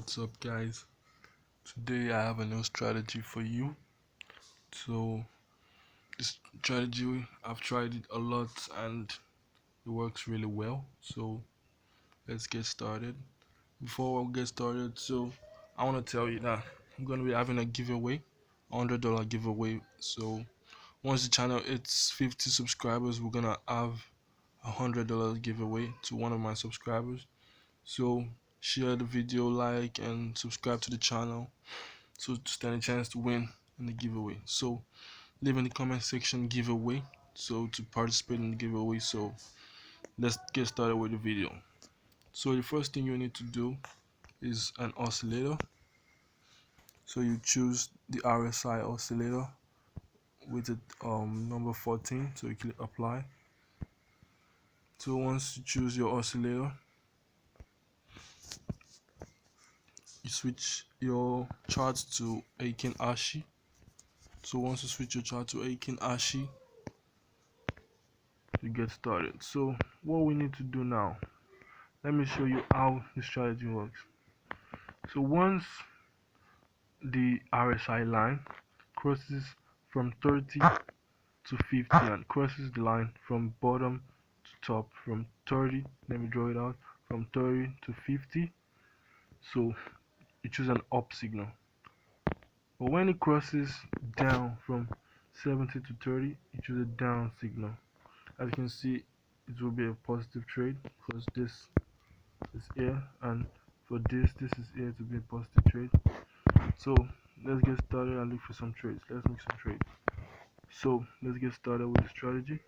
What's up, guys? Today I have a new strategy for you. So this strategy, I've tried it a lot and it works really well. So let's get started. Before we get started, I want to tell you that I'm gonna be having a giveaway, $100 giveaway. So once the channel hits 50 subscribers, we're gonna have $100 giveaway to one of my subscribers. So share the video, like, and subscribe to the channel so to stand a chance to win in the giveaway. So leave in the comment section giveaway so to participate in the giveaway. So let's get started with the video. So the first thing you need to do is an oscillator. So you choose the RSI oscillator with the number 14. So you click apply. So once you choose your oscillator, you switch your chart to HEIKEIN ASHI. So once you switch your chart to HEIKEIN ASHI, you get started. So what we need to do now, let me show you how the strategy works. So once the RSI line crosses from 30 to 50 and crosses the line from bottom to top, from 30, let me draw it out, from 30 to 50, so you choose an up signal. But when it crosses down from 70 to 30, you choose a down signal. As you can see, it will be a positive trade because this is here, and for this is here to be a positive trade. So let's get started and look for some trades. Let's make some trades. So let's get started with the strategy.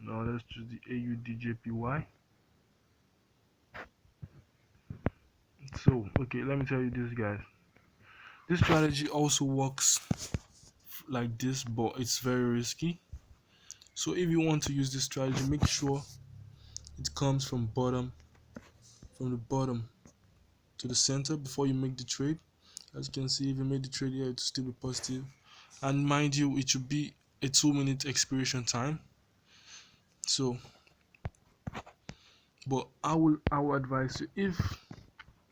Now let's choose the AUDJPY. So okay, let me tell you this, guys. This strategy also works like this, but it's very risky. So if you want to use this strategy, make sure it comes from the bottom to the center before you make the trade. As you can see, if you made the trade here, it will still be positive. And mind you, it should be a 2-minute expiration time. So, but I will advise you,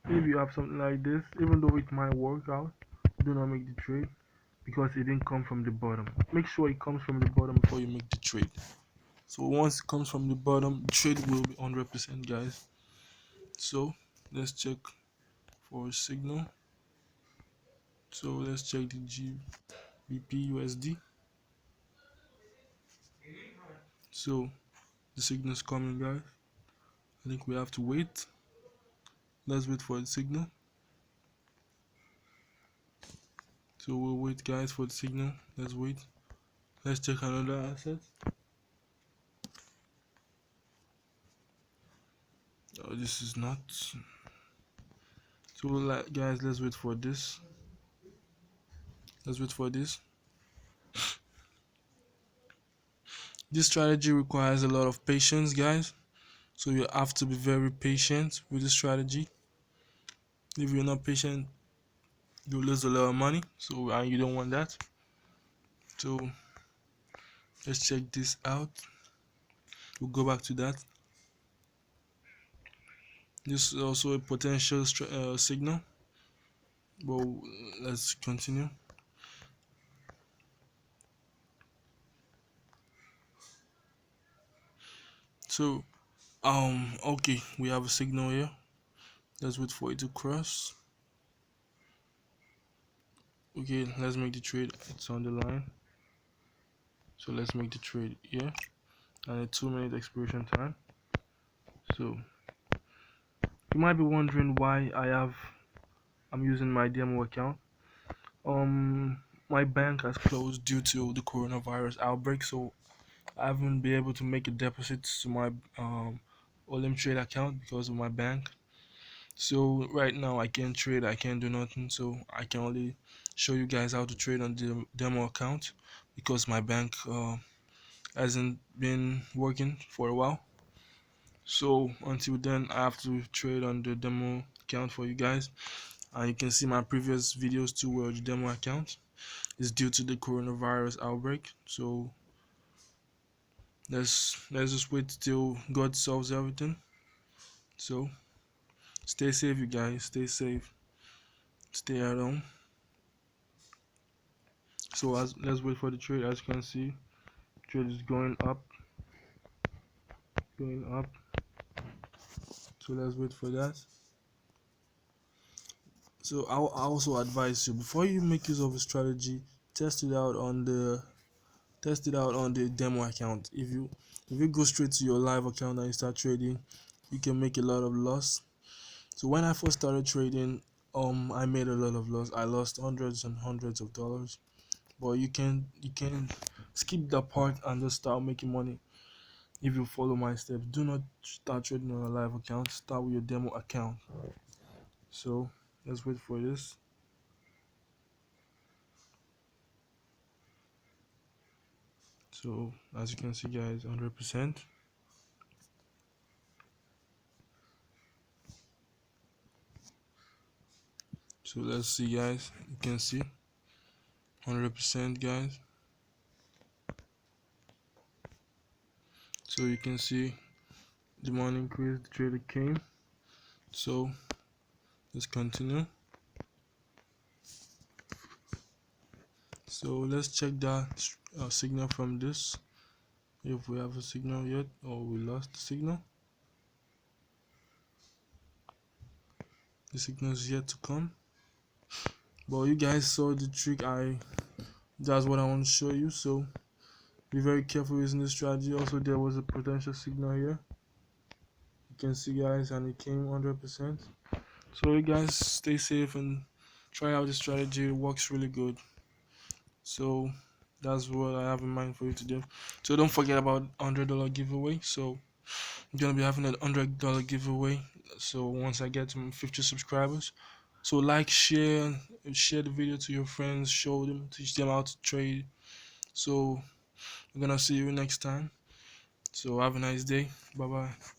if you have something like this, even though it might work out, do not make the trade because it didn't come from the bottom. Make sure it comes from the bottom before you make the trade. So once it comes from the bottom, the trade will be 100%, guys. So let's check for a signal. So let's check the GBP USD. So the signal is coming, guys. I think we have to wait. Let's wait for the signal. So we'll wait, guys, for the signal. Let's wait. Let's check another asset. Oh, this is not. So guys, let's wait for this. Let's wait for this. This strategy requires a lot of patience, guys. So you have to be very patient with this strategy. If you're not patient, you'll lose a lot of money. So and you don't want that. So let's check this out. We'll go back to that. This is also a potential signal. But let's continue. So okay, we have a signal here. Let's wait for it to cross. Okay, let's make the trade. It's on the line. So let's make the trade here. And a 2-minute expiration time. So you might be wondering why I'm using my demo account. My bank has closed due to the coronavirus outbreak, so I haven't been able to make a deposit to my Olymptrade account because of my bank. So right now I can't trade, I can't do nothing, so I can only show you guys how to trade on the demo account because my bank hasn't been working for a while. So until then I have to trade on the demo account for you guys. And you can see my previous videos too where the demo account is due to the coronavirus outbreak. So let's just wait till God solves everything. So Stay safe, you guys. Stay safe. Stay at home. So let's wait for the trade. As you can see, trade is going up, going up. So let's wait for that. So I also advise you, before you make use of a strategy, test it out on the demo account. If you go straight to your live account and you start trading, you can make a lot of loss. So when I first started trading, I made a lot of loss. I lost hundreds and hundreds of dollars. But you can skip that part and just start making money if you follow my steps. Do not start trading on a live account. Start with your demo account. So let's wait for this. So as you can see, guys, 100%. So let's see, guys. You can see 100%, guys. So you can see the money increase, the trader came. So let's continue. So let's check that signal from this, if we have a signal yet, or we lost the signal. The signal is yet to come. But you guys saw the trick. That's what I want to show you. So be very careful using this strategy. Also, there was a potential signal here. You can see, guys, and it came 100%. So you guys stay safe and try out this strategy. It works really good. So that's what I have in mind for you today. So don't forget about $100 giveaway. So I'm gonna be having an $100 giveaway. So once I get to 50 subscribers, so like, share the video to your friends, show them, teach them how to trade. So I'm gonna see you next time. So have a nice day. Bye bye.